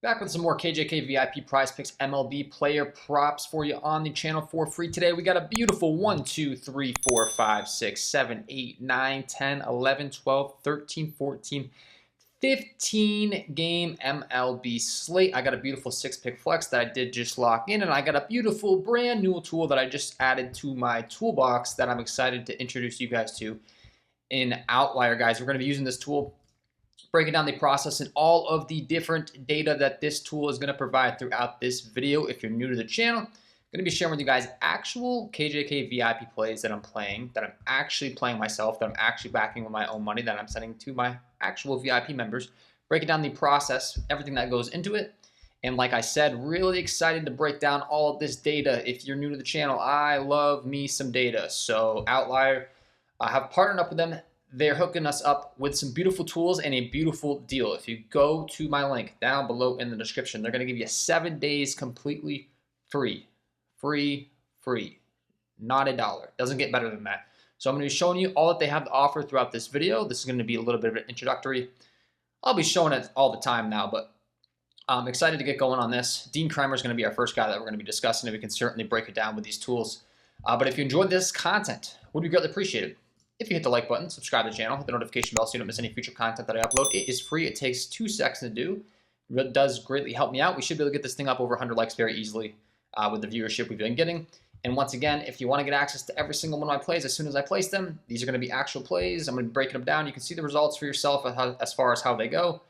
Back with some more KJK VIP Prizepicks MLB player props for you on the channel for free today. We got a beautiful 1, 2, 3, 4, 5, 6, 7, 8, 9, 10, 11, 12, 13, 14, 15 game MLB slate. I got a beautiful 6-pick flex that I did just lock in, and I got a beautiful brand new tool that I just added to my toolbox that I'm excited to introduce you guys to in Outlier, guys. We're going to be using this tool, breaking down the process and all of the different data that this tool is going to provide throughout this video. If you're new to the channel, I'm going to be sharing with you guys actual KJK VIP plays that I'm playing, that I'm actually playing myself, that I'm actually backing with my own money, that I'm sending to my actual VIP members, breaking down the process, everything that goes into it. And like I said, really excited to break down all of this data. If you're new to the channel, I love me some data. So Outlier, I have partnered up with them. They're hooking us up with some beautiful tools and a beautiful deal. If you go to my link down below in the description, they're going to give you 7 days completely free. Free. Not $1. Doesn't get better than that. So I'm going to be showing you all that they have to offer throughout this video. This is going to be a little bit of an introductory. I'll be showing it all the time now, but I'm excited to get going on this. Dean Kremer is going to be our first guy that we're going to be discussing, and we can certainly break it down with these tools. But if you enjoyed this content, would be greatly appreciated if you hit the like button, subscribe to the channel, hit the notification bell so you don't miss any future content that I upload. It is free. It takes 2 seconds to do. It does greatly help me out. We should be able to get this thing up over 100 likes very easily with the viewership we've been getting. And once again, if you want to get access to every single one of my plays as soon as I place them, these are going to be actual plays. I'm going to be breaking them down. You can see the results for yourself as far as how they go.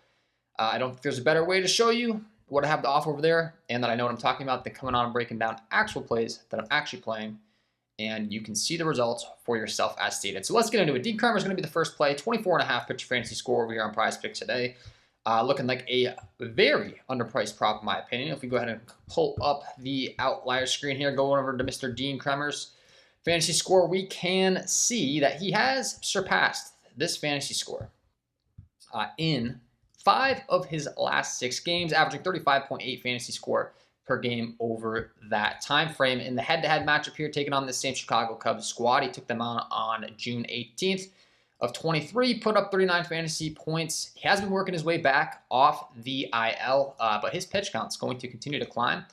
I don't think there's a better way to show you what I have to offer over there and that I know what I'm talking about than coming on and breaking down actual plays that I'm actually playing. And you can see the results for yourself as stated. So let's get into it. Dean Kremer is going to be the first play. 24.5 pitcher fantasy score over here on Prizepicks today. Looking like a very underpriced prop in my opinion. If we go ahead and pull up the Outlier screen here, go over to Mr. Dean Kremer's fantasy score, we can see that he has surpassed this fantasy score in 5 of his last 6 games, averaging 35.8 fantasy score per game over that time frame. In the head-to-head matchup here, taking on the same Chicago Cubs squad, he took them on June 18th of 23, put up 39 fantasy points. He has been working his way back off the IL, but his pitch count is going to continue to climb.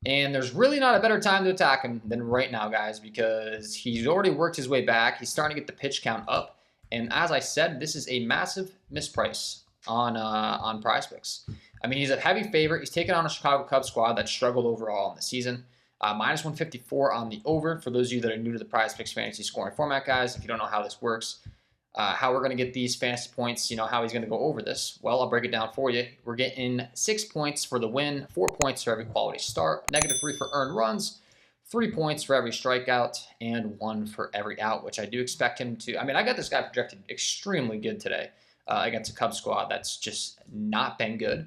And there's really not a better time to attack him than right now, guys, because he's already worked his way back. He's starting to get the pitch count up. And as I said, this is a massive misprice on Prizepicks. I mean, he's a heavy favorite. He's taken on a Chicago Cubs squad that struggled overall in the season. Minus 154 on the over. For those of you that are new to the Prizepicks fantasy scoring format, guys, if you don't know how this works, how we're going to get these fantasy points, how he's going to go over this, well, I'll break it down for you. We're getting 6 points for the win, 4 points for every quality start, -3 for earned runs, 3 points for every strikeout, and 1 for every out, which I do expect him to. I mean, I got this guy projected extremely good today against a Cubs squad that's just not been good.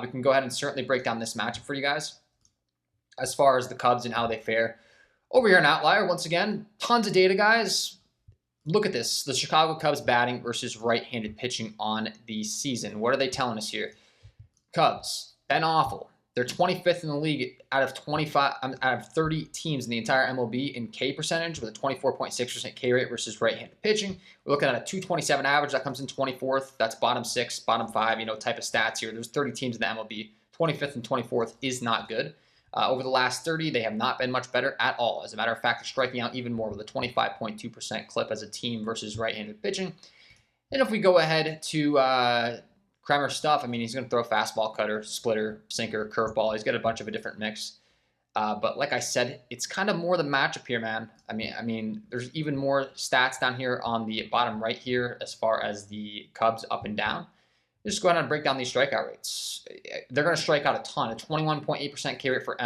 We can go ahead and certainly break down this matchup for you guys as far as the Cubs and how they fare. Over here in Outlier, once again, tons of data, guys. Look at this. The Chicago Cubs batting versus right-handed pitching on the season. What are they telling us here? Cubs, been awful. They're 25th in the league out of 30 teams in the entire MLB in K percentage with a 24.6% K rate versus right-handed pitching. We're looking at a 227 average. That comes in 24th. That's bottom 6, bottom 5, type of stats here. There's 30 teams in the MLB. 25th and 24th is not good. Over the last 30, they have not been much better at all. As a matter of fact, they're striking out even more with a 25.2% clip as a team versus right-handed pitching. And if we go ahead to Kremer stuff, I mean, he's going to throw fastball, cutter, splitter, sinker, curveball. He's got a bunch of a different mix. But like I said, it's kind of more the matchup here, man. I mean, there's even more stats down here on the bottom right here as far as the Cubs up and down. Just go ahead and break down these strikeout rates. They're going to strike out a ton. A 21.8% K rate for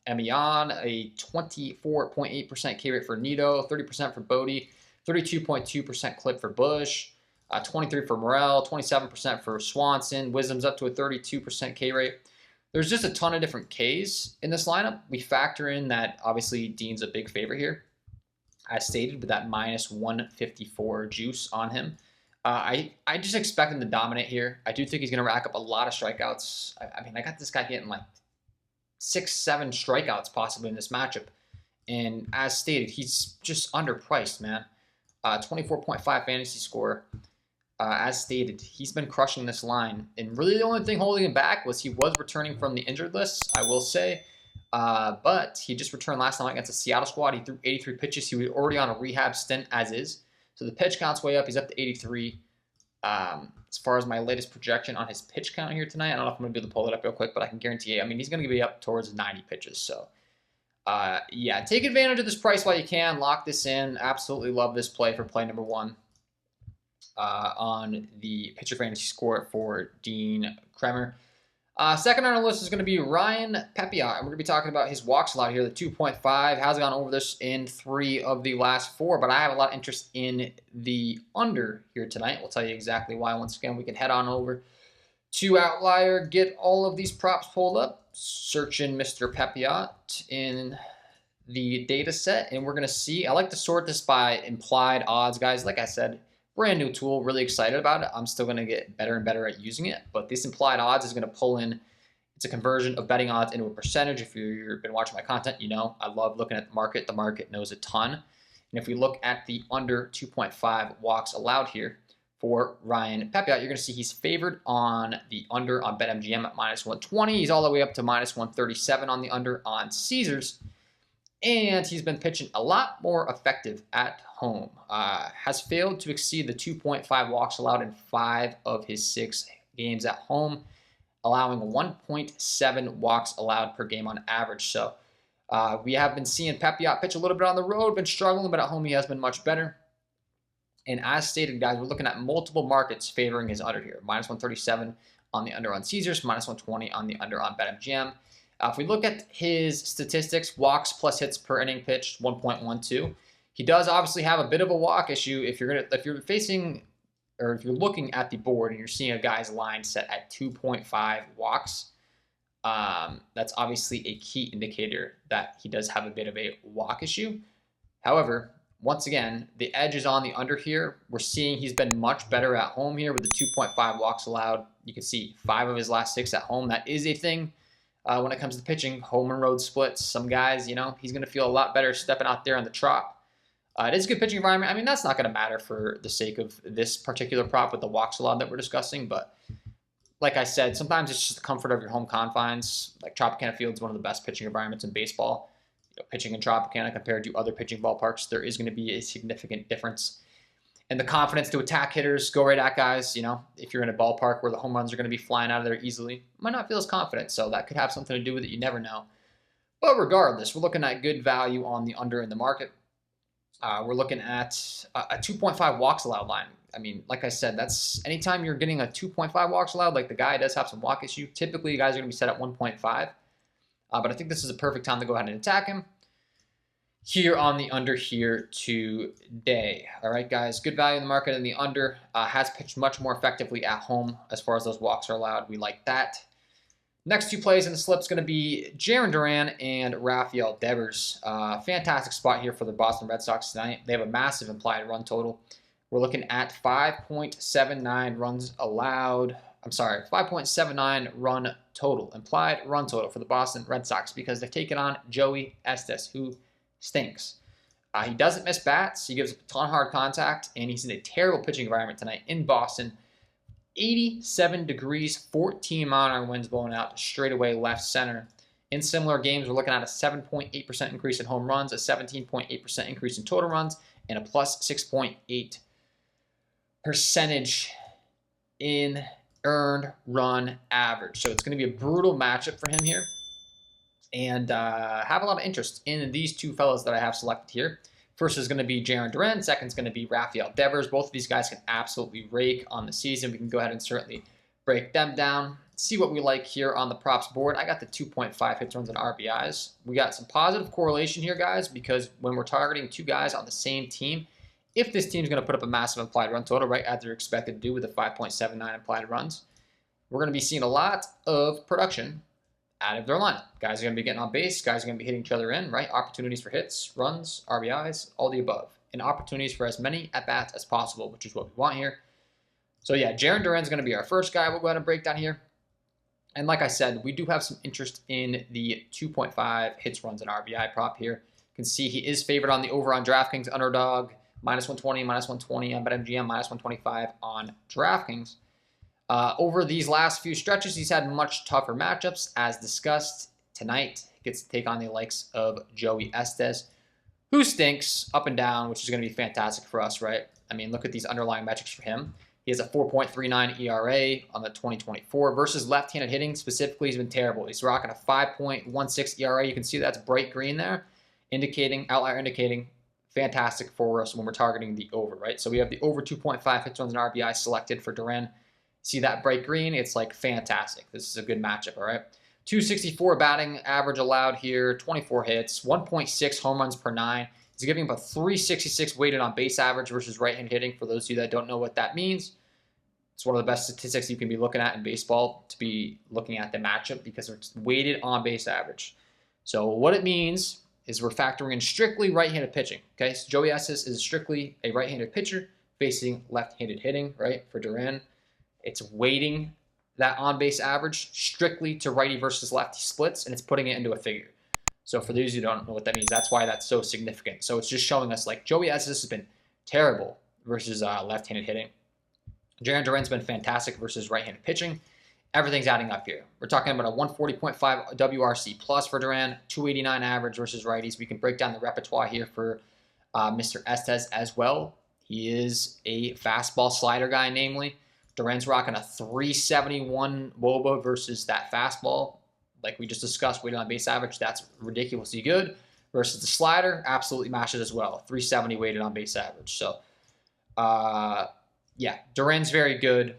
Emion, a 24.8% K rate for Nito, 30% for Bodie, 32.2% clip for Bush, 23% for Morel, 27% for Swanson. Wisdom's up to a 32% K rate. There's just a ton of different Ks in this lineup. We factor in that obviously Dean's a big favorite here, as stated, with that minus 154 juice on him. I just expect him to dominate here. I do think he's going to rack up a lot of strikeouts. I mean, I got this guy getting like 6, 7 strikeouts possibly in this matchup. And as stated, he's just underpriced, man. 24.5 fantasy score. As stated, he's been crushing this line. And really the only thing holding him back was he was returning from the injured list, I will say. But he just returned last time against the Seattle squad. He threw 83 pitches. He was already on a rehab stint as is. So the pitch count's way up. He's up to 83. As far as my latest projection on his pitch count here tonight, I don't know if I'm going to be able to pull it up real quick, but I can guarantee you, I mean, he's going to be up towards 90 pitches. So, yeah, take advantage of this price while you can. Lock this in. Absolutely love this play for play number 1 on the pitcher fantasy score for Dean Kremer. Second on our list is going to be Ryan Pepiot. We're going to be talking about his walks allowed here, the 2.5. Has gone over this in 3 of the last 4, but I have a lot of interest in the under here tonight. We'll tell you exactly why. Once again, we can head on over to Outlier, get all of these props pulled up, search in Mr. Pepiot in the data set, and we're going to see. I like to sort this by implied odds, guys. Like I said, brand new tool, really excited about it. I'm still going to get better and better at using it, but this implied odds is going to pull in, it's a conversion of betting odds into a percentage. If you've been watching my content, you know I love looking at the market. The market knows a ton. And if we look at the under 2.5 walks allowed here for Ryan Pepiot, you're going to see he's favored on the under on BetMGM at -120. He's all the way up to -137 on the under on Caesars. And he's been pitching a lot more effective at home. Has failed to exceed the 2.5 walks allowed in 5 of his 6 games at home, allowing 1.7 walks allowed per game on average. So we have been seeing Pepiot pitch a little bit on the road, been struggling, but at home he has been much better. And as stated, guys, we're looking at multiple markets favoring his under here. -137 on the under on Caesars, -120 on the under on BetMGM. If we look at his statistics, walks plus hits per inning pitched, 1.12. He does obviously have a bit of a walk issue. If you're facing, or if you're looking at the board and you're seeing a guy's line set at 2.5 walks, that's obviously a key indicator that he does have a bit of a walk issue. However, once again, the edge is on the under here. We're seeing he's been much better at home here with the 2.5 walks allowed. You can see 5 of his last 6 at home. That is a thing. When it comes to pitching, home and road splits, some guys, you know, he's going to feel a lot better stepping out there on the trot. It is a good pitching environment. I mean, that's not going to matter for the sake of this particular prop with the walks allowed that we're discussing. But like I said, sometimes it's just the comfort of your home confines. Like Tropicana Field is one of the best pitching environments in baseball. You know, pitching in Tropicana compared to other pitching ballparks, there is going to be a significant difference. And the confidence to attack hitters, go right at guys, you know, if you're in a ballpark where the home runs are going to be flying out of there easily, might not feel as confident. So that could have something to do with it. You never know. But regardless, we're looking at good value on the under in the market. We're looking at a 2.5 walks allowed line. I mean, like I said, that's anytime you're getting a 2.5 walks allowed, like the guy does have some walk issue. Typically, you guys are going to be set at 1.5. But I think this is a perfect time to go ahead and attack him here on the under here today. All right, guys, good value in the market, and the under has pitched much more effectively at home as far as those walks are allowed. We like that. Next 2 plays in the slip is going to be Jarren Duran and Rafael Devers. Fantastic spot here for the Boston Red Sox tonight. They have a massive implied run total. We're looking at 5.79 runs allowed. I'm sorry, 5.79 run total, implied run total for the Boston Red Sox because they've taken on Joey Estes, who stinks. He doesn't miss bats. He gives a ton of hard contact, and he's in a terrible pitching environment tonight in Boston. 87 degrees, 14 mile-an-hour winds blowing out straightaway left center. In similar games, we're looking at a 7.8% increase in home runs, a 17.8% increase in total runs, and a plus 6.8 percentage in earned run average. So it's going to be a brutal matchup for him here. And have a lot of interest in these 2 fellows that I have selected here. First is going to be Jarren Duran. Second is going to be Rafael Devers. Both of these guys can absolutely rake on the season. We can go ahead and certainly break them down, see what we like here on the props board. I got the 2.5 hits, runs, and RBIs. We got some positive correlation here, guys, because when we're targeting 2 guys on the same team, if this team's going to put up a massive implied run total, right, as they're expected to do with the 5.79 implied runs, we're going to be seeing a lot of production out of their lineup. Guys are going to be getting on base. Guys are going to be hitting each other in, right? Opportunities for hits, runs, RBIs, all the above. And opportunities for as many at-bats as possible, which is what we want here. So, yeah, Jarren Duran's going to be our first guy we'll go ahead and break down here. And like I said, we do have some interest in the 2.5 hits, runs, and RBI prop here. You can see he is favored on the over on DraftKings underdog, -120, -120 on BetMGM, -125 on DraftKings. Over these last few stretches, he's had much tougher matchups. As discussed, tonight he gets to take on the likes of Joey Estes, who stinks up and down, which is going to be fantastic for us, right? I mean, look at these underlying metrics for him. He has a 4.39 ERA on the 2024 versus left-handed hitting. Specifically, he's been terrible. He's rocking a 5.16 ERA. You can see that's bright green there, outlier indicating fantastic for us when we're targeting the over, right? So we have the over 2.5 hits, runs, and RBI selected for Duran. See that bright green? It's like fantastic. This is a good matchup, all right? 264 batting average allowed here, 24 hits, 1.6 home runs per 9. He's giving up a 366 weighted on base average versus right-hand hitting. For those of you that don't know what that means, it's one of the best statistics you can be looking at in baseball, to be looking at the matchup, because it's weighted on base average. So what it means is we're factoring in strictly right-handed pitching. Okay, so Joey Estes is strictly a right-handed pitcher facing left-handed hitting, right, for Duran. It's weighting that on-base average strictly to righty versus lefty splits, and it's putting it into a figure. So for those who don't know what that means, that's why that's so significant. So it's just showing us, like, Joey Estes has been terrible versus left-handed hitting. Jarren Duran's been fantastic versus right-handed pitching. Everything's adding up here. We're talking about a 140.5 WRC plus for Duran, 289 average versus righties. We can break down the repertoire here for Mr. Estes as well. He is a fastball slider guy, namely. Duran's rocking a 371 WOBA versus that fastball. Like we just discussed, weighted on base average, that's ridiculously good. Versus the slider, absolutely mashes as well. 370 weighted on base average. So, yeah, Duran's very good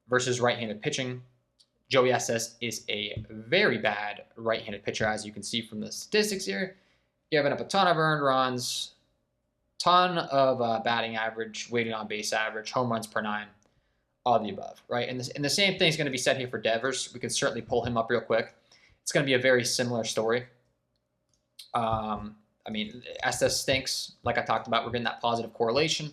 versus right-handed pitching. Joey Estes is a very bad right-handed pitcher, as you can see from the statistics here. Giving up a ton of earned runs, ton of batting average, weighted on base average, home runs per 9, all of the above, right? And the same thing is going to be said here for Devers. We can certainly pull him up real quick. It's going to be a very similar story. I mean, Estes stinks, like I talked about. We're getting that positive correlation.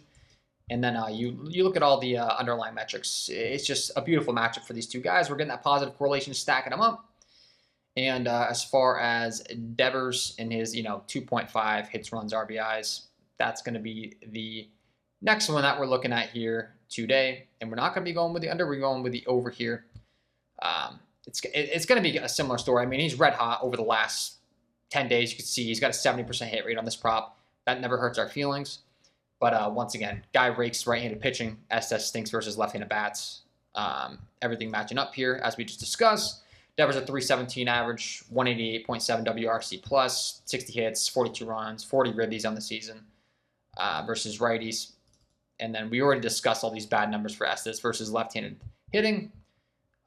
And then you look at all the underlying metrics. It's just a beautiful matchup for these two guys. We're getting that positive correlation, stacking them up. And as far as Devers and his 2.5 hits, runs, RBIs, that's going to be the next one that we're looking at here today. And we're not going to be going with the under. We're going with the over here. It's going to be a similar story. I mean, he's red hot over the last 10 days. You can see he's got a 70% hit rate on this prop. That never hurts our feelings. But once again, guy rakes right-handed pitching. Estes stinks versus left-handed bats. Everything matching up here, as we just discussed. Devers a 317 average, 188.7 WRC plus, 60 hits, 42 runs, 40 ribbies on the season versus righties. And then we already discussed all these bad numbers for Estes versus left-handed hitting.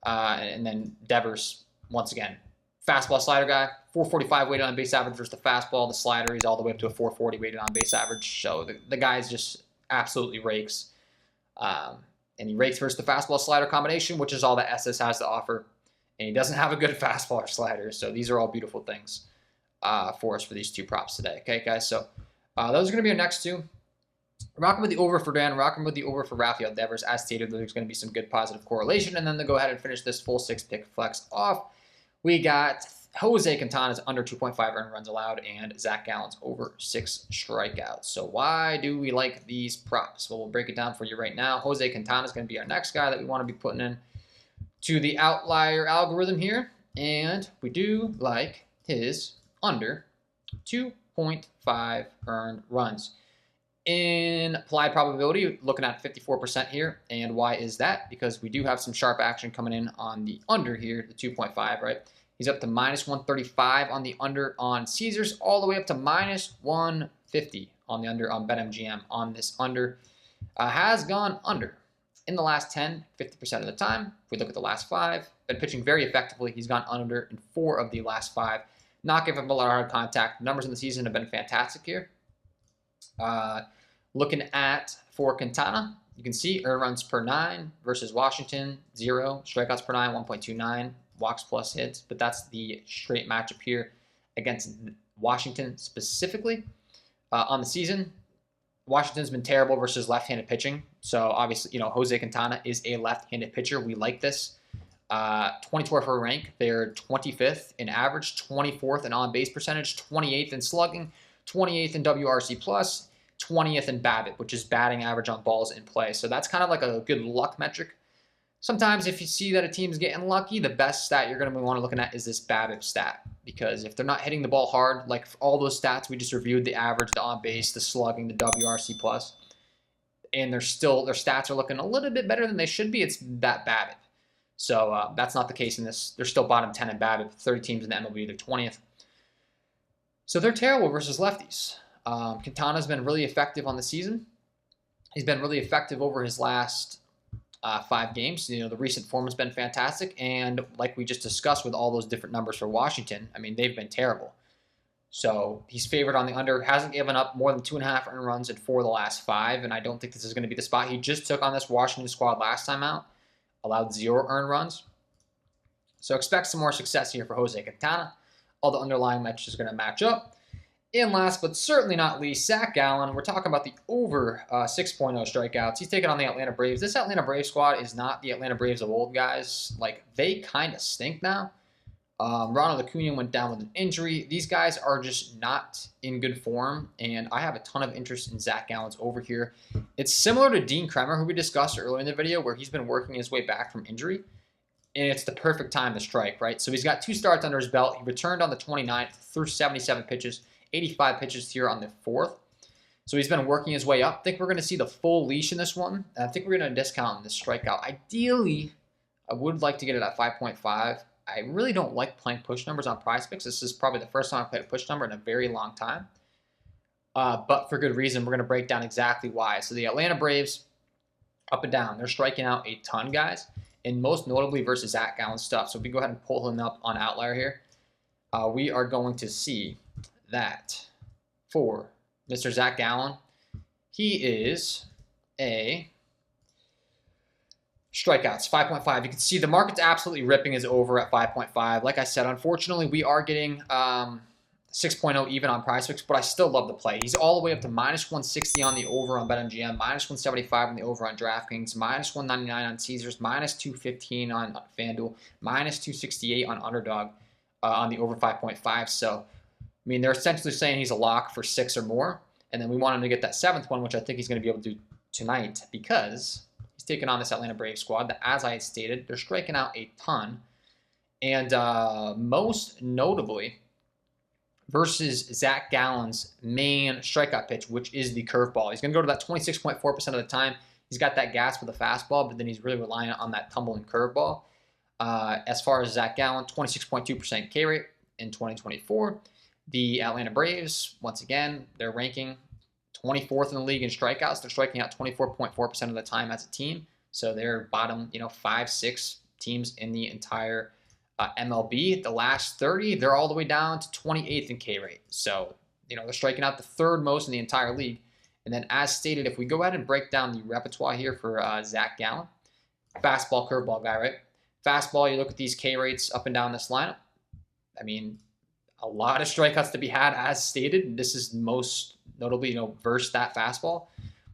And then Devers, once again, fastball slider guy, 445 weighted on base average versus the fastball. The slider, he's all the way up to a 440 weighted on base average. So the guy's just absolutely rakes. And he rakes versus the fastball slider combination, which is all that Estes has to offer. And he doesn't have a good fastball or slider. So these are all beautiful things for us for these two props today. Okay, guys? So those are going to be our next two. Rocking with the over for Dan, rocking with the over for Rafael Devers. As stated, there's going to be some good positive correlation. And then to go ahead and finish this full 6-pick flex off, we got Jose Quintana's under 2.5 earned runs allowed and Zach Gallen's over 6 strikeouts. So why do we like these props? Well, we'll break it down for you right now. Jose Quintana is going to be our next guy that we want to be putting in to the outlier algorithm here. And we do like his under 2.5 earned runs. In applied probability, looking at 54% here. And why is that? Because we do have some sharp action coming in on the under here, the 2.5, right? He's up to -135 on the under on Caesars, all the way up to -150 on the under on BetMGM on this under. Has gone under in the last 10, 50% of the time. If we look at the last 5, been pitching very effectively. He's gone under in 4 of the last 5. Not giving him a lot of hard contact. The numbers in the season have been fantastic here. Looking at for Quintana, you can see earned runs per 9 versus Washington, 0. Strikeouts per 9, 1.29. Walks plus hits. But that's the straight matchup here against Washington specifically. On the season, Washington's been terrible versus left-handed pitching. So obviously, Jose Quintana is a left-handed pitcher. We like this. 24th for rank. They're 25th in average, 24th in on-base percentage, 28th in slugging, 28th in WRC plus, 20th in BABIP, which is batting average on balls in play. So that's kind of like a good luck metric. Sometimes if you see that a team's getting lucky, the best stat you're going to want to looking at is this BABIP stat. Because if they're not hitting the ball hard, like all those stats we just reviewed, the average, the on base, the slugging, the WRC plus, and their stats are looking a little bit better than they should be, it's that BABIP. So that's not the case in this. They're still bottom 10 in BABIP. 30 teams in the MLB, they're 20th. So they're terrible versus lefties. Quintana's been really effective on the season. He's been really effective over his last 5 games. You know, the recent form has been fantastic, and like we just discussed with all those different numbers for Washington, I mean, they've been terrible. So he's favored on the under, hasn't given up more than 2.5 earned runs in 4 of the last 5, and I don't think this is going to be the spot. He just took on this Washington squad last time out, allowed 0 earned runs. So expect some more success here for Jose Quintana. All the underlying metrics are going to match up. And last but certainly not least, Zach Gallen. We're talking about the over 6.0 strikeouts. He's taking on the Atlanta Braves. This Atlanta Braves squad is not the Atlanta Braves of old, guys. Like, they kind of stink now. Ronald Acuna went down with an injury. These guys are just not in good form, and I have a ton of interest in Zach Gallen's over here. It's similar to Dean Kremer, who we discussed earlier in the video, where he's been working his way back from injury, and it's the perfect time to strike, right? So he's got 2 starts under his belt. He returned on the 29th through 77 pitches, 85 pitches here on the 4th. So he's been working his way up. I think we're going to see the full leash in this one. And I think we're going to discount this strikeout. Ideally, I would like to get it at 5.5. I really don't like playing push numbers on Prizepicks. This is probably the first time I've played a push number in a very long time. But for good reason. We're going to break down exactly why. So the Atlanta Braves, up and down, they're striking out a ton, guys. And most notably versus Zach Gallen stuff. So if we go ahead and pull him up on Outlier here, we are going to see that for Mr. Zach Gallen, he is a strikeouts, 5.5. You can see the market's absolutely ripping his over at 5.5. Like I said, unfortunately, we are getting 6.0 even on Prizepicks, but I still love the play. He's all the way up to -160 on the over on BetMGM, -175 on the over on DraftKings, -199 on Caesars, -215 on FanDuel, -268 on Underdog on the over 5.5. So, I mean, they're essentially saying he's a lock for 6 or more, and then we want him to get that 7th one, which I think he's going to be able to do tonight because he's taking on this Atlanta Braves squad that, as I had stated, they're striking out a ton, and most notably versus Zach Gallen's main strikeout pitch, which is the curveball. He's going to go to that 26.4% of the time. He's got that gas with a fastball, but then he's really reliant on that tumbling curveball. As far as Zach Gallen, 26.2% K rate in 2024. The Atlanta Braves, once again, they're ranking 24th in the league in strikeouts. They're striking out 24.4% of the time as a team. So they're bottom, 5, 6 teams in the entire MLB. The last 30, they're all the way down to 28th in K rate. So, they're striking out the 3rd most in the entire league. And then as stated, if we go ahead and break down the repertoire here for Zach Gallen, fastball, curveball guy, right? Fastball, you look at these K rates up and down this lineup. I mean, a lot of strikeouts to be had as stated. This is most notably, versus that fastball.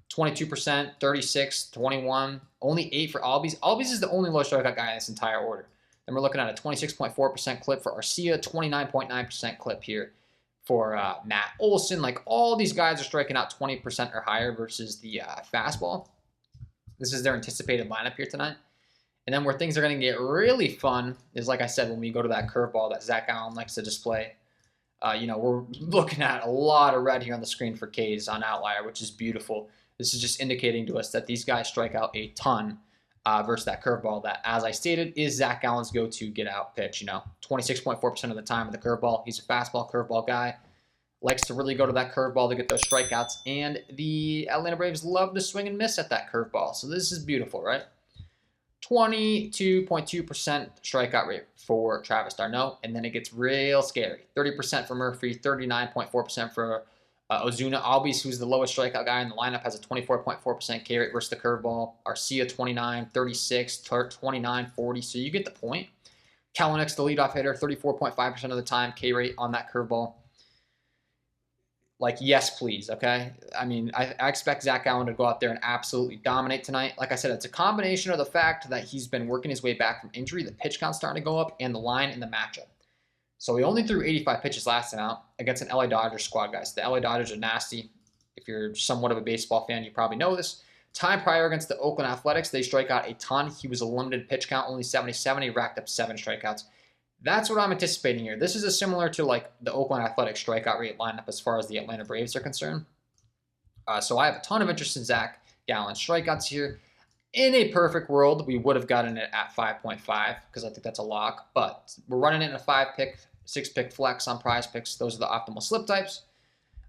22%, 36, 21, only 8 for Albies. Albies is the only low strikeout guy in this entire order. Then we're looking at a 26.4% clip for Arcia, 29.9% clip here for Matt Olson. Like, all these guys are striking out 20% or higher versus the fastball. This is their anticipated lineup here tonight. And then where things are going to get really fun is, like I said, when we go to that curveball that Zach Gallen likes to display. We're looking at a lot of red here on the screen for K's on Outlier, which is beautiful. This is just indicating to us that these guys strike out a ton versus that curveball that, as I stated, is Zach Gallen's go-to get-out pitch. 26.4% of the time with the curveball. He's a fastball, curveball guy. Likes to really go to that curveball to get those strikeouts. And the Atlanta Braves love to swing and miss at that curveball. So this is beautiful, right? 22.2% strikeout rate for Travis d'Arnaud, and then it gets real scary. 30% for Murphy, 39.4% for Ozuna. Albies, who's the lowest strikeout guy in the lineup, has a 24.4% K rate versus the curveball. Arcia, 29, 36, 29, 40. So you get the point. Kalanick's the leadoff hitter, 34.5% of the time K rate on that curveball. Like, yes, please, okay? I mean, I expect Zach Gallen to go out there and absolutely dominate tonight. Like I said, it's a combination of the fact that he's been working his way back from injury, the pitch count's starting to go up, and the line and the matchup. So he only threw 85 pitches last time out against an LA Dodgers squad, guys. The LA Dodgers are nasty. If you're somewhat of a baseball fan, you probably know this. Time prior against the Oakland Athletics, they strike out a ton. He was a limited pitch count, only 77. He racked up 7 strikeouts. That's what I'm anticipating here. This is a similar to like the Oakland Athletics strikeout rate lineup as far as the Atlanta Braves are concerned. So I have a ton of interest in Zach Gallen's strikeouts here. In a perfect world, we would have gotten it at 5.5 because I think that's a lock. But we're running it in a 5-pick, 6-pick flex on Prizepicks. Those are the optimal slip types.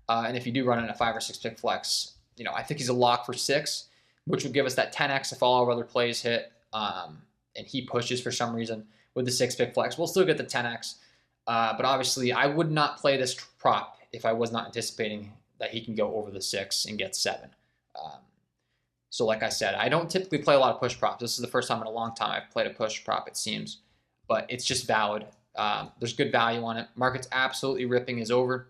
And if you do run it in a 5 or 6-pick flex, I think he's a lock for 6, which would give us that 10x if all our other plays hit and he pushes for some reason with the 6-pick flex. We'll still get the 10x. But obviously, I would not play this prop if I was not anticipating that he can go over the 6 and get 7. So like I said, I don't typically play a lot of push props. This is the first time in a long time I've played a push prop, it seems. But it's just valid. There's good value on it. Market's absolutely ripping his over.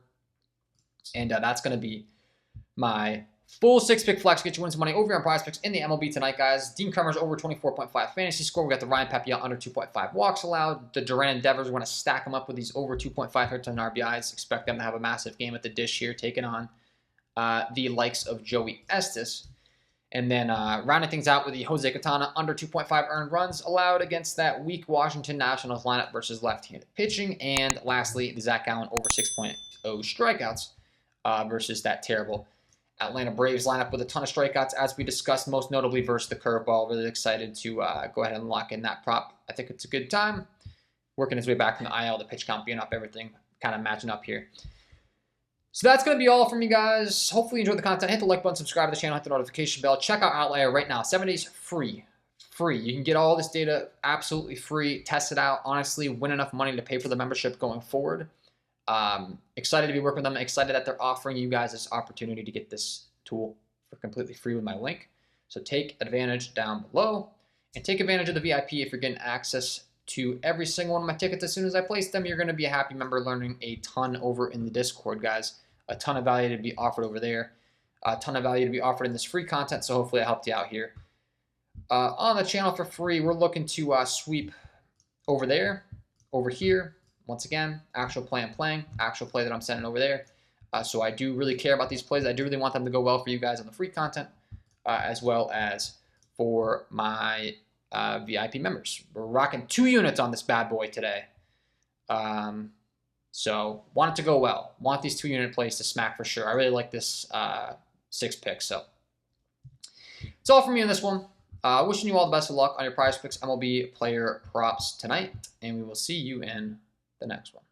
And that's going to be my full 6-pick flex. Get you win some money over on Prizepicks in the MLB tonight, guys. Dean Kremer's over 24.5 fantasy score. We got the Ryan Pepiot under 2.5 walks allowed. The Duran Endeavors want to stack them up with these over 2.5 hits on RBIs. Expect them to have a massive game at the dish here, taking on the likes of Joey Estes. And then rounding things out with the Jose Quintana under 2.5 earned runs allowed against that weak Washington Nationals lineup versus left-handed pitching. And lastly, the Zach Gallen over 6.0 strikeouts versus that terrible Atlanta Braves lineup with a ton of strikeouts, as we discussed, most notably versus the curveball. Really excited to go ahead and lock in that prop. I think it's a good time. Working his way back from the IL, the pitch count being up, everything kind of matching up here. So that's going to be all from you guys. Hopefully you enjoyed the content. Hit the like button, subscribe to the channel, hit the notification bell. Check out Outlier right now. 7 days free. Free. You can get all this data absolutely free. Test it out. Honestly, win enough money to pay for the membership going forward. Excited to be working with them. Excited that they're offering you guys this opportunity to get this tool for completely free with my link. So take advantage down below and take advantage of the VIP if you're getting access to every single one of my tickets as soon as I place them. You're going to be a happy member, learning a ton over in the Discord, guys. A ton of value to be offered over there. A ton of value to be offered in this free content, so hopefully I helped you out here. On the channel for free, we're looking to sweep over there, over here. Once again, actual play I'm playing, actual play that I'm sending over there. So I do really care about these plays. I do really want them to go well for you guys on the free content, as well as for my VIP members. We're rocking 2 units on this bad boy today. So want it to go well. Want these 2-unit plays to smack for sure. I really like this 6-pick. So it's all from me in this one. Wishing you all the best of luck on your Prizepicks MLB player props tonight, and we will see you in the next one.